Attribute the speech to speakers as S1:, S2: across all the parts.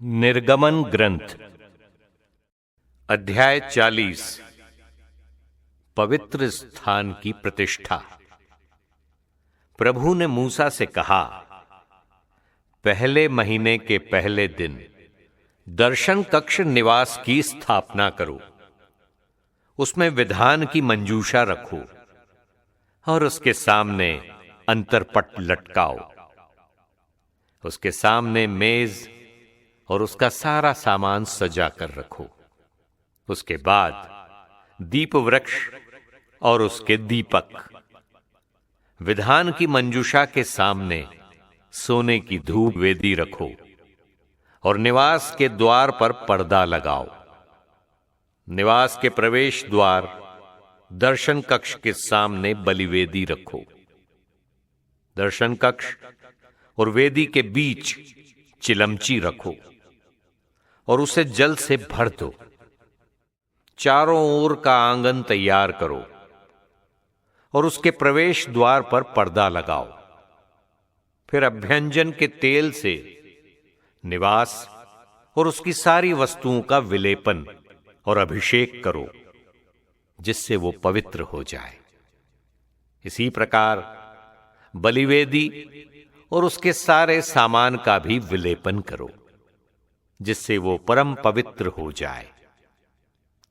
S1: निर्गमन ग्रंथ अध्याय 40 पवित्र स्थान की प्रतिष्ठा। प्रभु ने मूसा से कहा, पहले महीने के पहले दिन दर्शन कक्ष निवास की स्थापना करो, उसमें विधान की मंजूषा रखो और उसके सामने अंतरपट लटकाओ। उसके सामने मेज और उसका सारा सामान सजा कर रखो। उसके बाद दीप वृक्ष और उसके दीपक, विधान की मंजूषा के सामने सोने की धूप वेदी रखो और निवास के द्वार पर पर्दा लगाओ। निवास के प्रवेश द्वार दर्शन कक्ष के सामने बलिवेदी रखो। दर्शन कक्ष और वेदी के बीच चिलमची रखो और उसे जल से भर दो। चारों ओर का आंगन तैयार करो और उसके प्रवेश द्वार पर पर्दा लगाओ। फिर अभ्यंजन के तेल से निवास और उसकी सारी वस्तुओं का विलेपन और अभिषेक करो, जिससे वो पवित्र हो जाए। इसी प्रकार बलिवेदी और उसके सारे सामान का भी विलेपन करो, जिससे वो परम पवित्र हो जाए।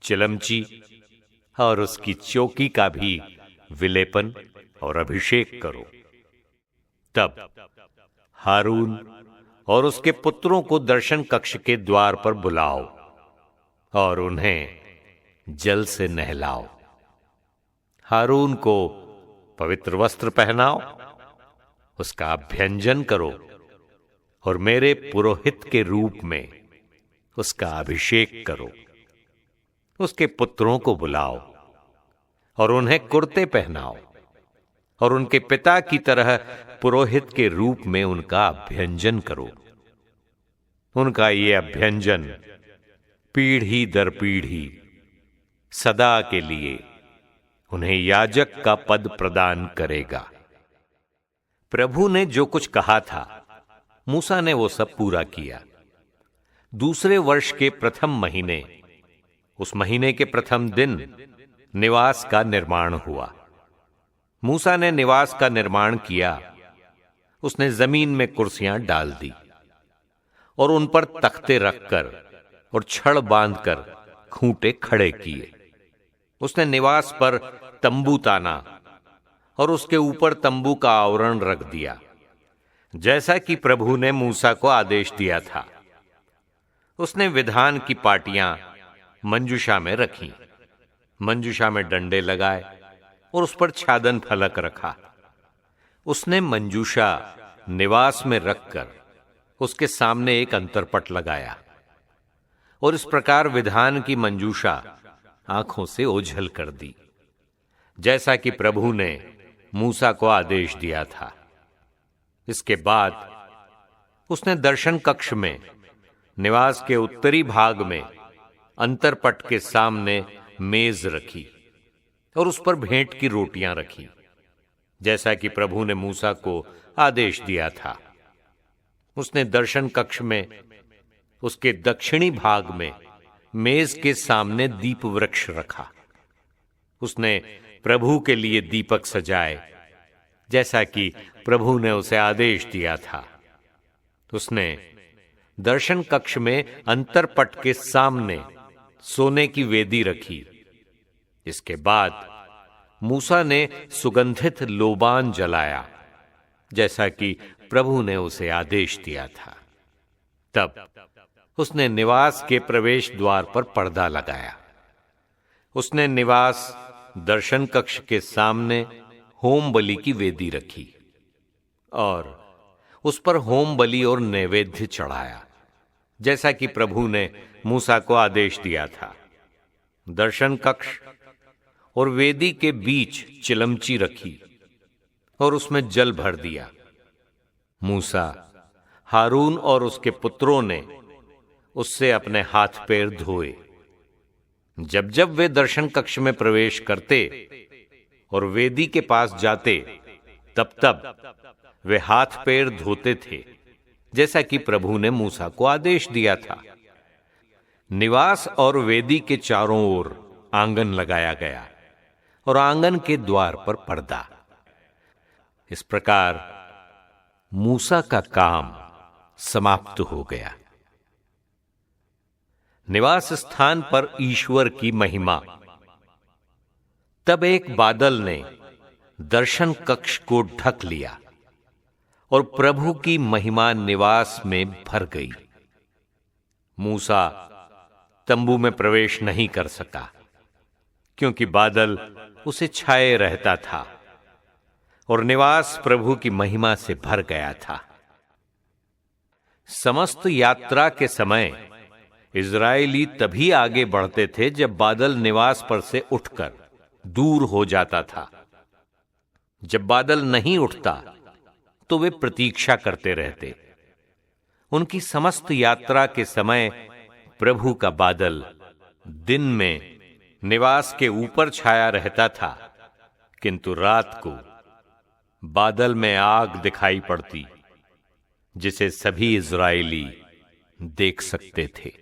S1: चिलमची और उसकी चौकी का भी विलेपन और अभिषेक करो। तब हारून और उसके पुत्रों को दर्शन कक्ष के द्वार पर बुलाओ और उन्हें जल से नहलाओ। हारून को पवित्र वस्त्र पहनाओ, उसका अभ्यंजन करो और मेरे पुरोहित के रूप में उसका अभिषेक करो। उसके पुत्रों को बुलाओ और उन्हें कुर्ते पहनाओ और उनके पिता की तरह पुरोहित के रूप में उनका अभ्यंजन करो। उनका ये अभ्यंजन पीढ़ी दर पीढ़ी सदा के लिए उन्हें याजक का पद प्रदान करेगा। प्रभु ने जो कुछ कहा था, मूसा ने वो सब पूरा किया। दूसरे वर्ष के प्रथम महीने, उस महीने के प्रथम दिन निवास का निर्माण हुआ। मूसा ने निवास का निर्माण किया। उसने जमीन में कुर्सियां डाल दी और उन पर तख्ते रखकर और छड़ बांधकर खूंटे खड़े किए। उसने निवास पर तंबू ताना और उसके ऊपर तंबू का आवरण रख दिया, जैसा कि प्रभु ने मूसा को आदेश दिया था। उसने विधान की पाटियां मंजूषा में रखी, मंजूषा में डंडे लगाए और उस पर छादन फलक रखा। उसने मंजूषा निवास में रखकर उसके सामने एक अंतरपट लगाया और इस प्रकार विधान की मंजूषा आंखों से ओझल कर दी, जैसा कि प्रभु ने मूसा को आदेश दिया था। इसके बाद उसने दर्शन कक्ष में निवास के उत्तरी भाग में अंतरपट के सामने मेज रखी और उस पर भेंट की रोटियां रखी, जैसा कि प्रभु ने मूसा को आदेश दिया था। उसने दर्शन कक्ष में उसके दक्षिणी भाग में मेज के सामने दीप वृक्ष रखा। उसने प्रभु के लिए दीपक सजाए, जैसा कि प्रभु ने उसे आदेश दिया था। उसने दर्शन कक्ष में अंतरपट के सामने सोने की वेदी रखी। इसके बाद मूसा ने सुगंधित लोबान जलाया, जैसा कि प्रभु ने उसे आदेश दिया था। तब उसने निवास के प्रवेश द्वार पर पर्दा लगाया। उसने निवास दर्शन कक्ष के सामने होम बलि की वेदी रखी और उस पर होम बलि और नैवेद्य चढ़ाया, जैसा कि प्रभु ने मूसा को आदेश दिया था। दर्शन कक्ष और वेदी के बीच चिलमची रखी और उसमें जल भर दिया। मूसा, हारून और उसके पुत्रों ने उससे अपने हाथ पैर धोए। जब जब वे दर्शन कक्ष में प्रवेश करते और वेदी के पास जाते, तब तब वे हाथ पैर धोते थे जैसा कि प्रभु ने मूसा को आदेश दिया था। निवास और वेदी के चारों ओर आंगन लगाया गया और आंगन के द्वार पर पर्दा। इस प्रकार मूसा का काम समाप्त हो गया। निवास स्थान पर ईश्वर की महिमा। तब एक बादल ने दर्शन कक्ष को ढक लिया और प्रभु की महिमा निवास में भर गई। मूसा तंबू में प्रवेश नहीं कर सका, क्योंकि बादल उसे छाए रहता था और निवास प्रभु की महिमा से भर गया था। समस्त यात्रा के समय इजरायली तभी आगे बढ़ते थे जब बादल निवास पर से उठकर दूर हो जाता था। जब बादल नहीं उठता तो वे प्रतीक्षा करते रहते। उनकी समस्त यात्रा के समय प्रभु का बादल दिन में निवास के ऊपर छाया रहता था, किंतु रात को बादल में आग दिखाई पड़ती, जिसे सभी इजरायली देख सकते थे।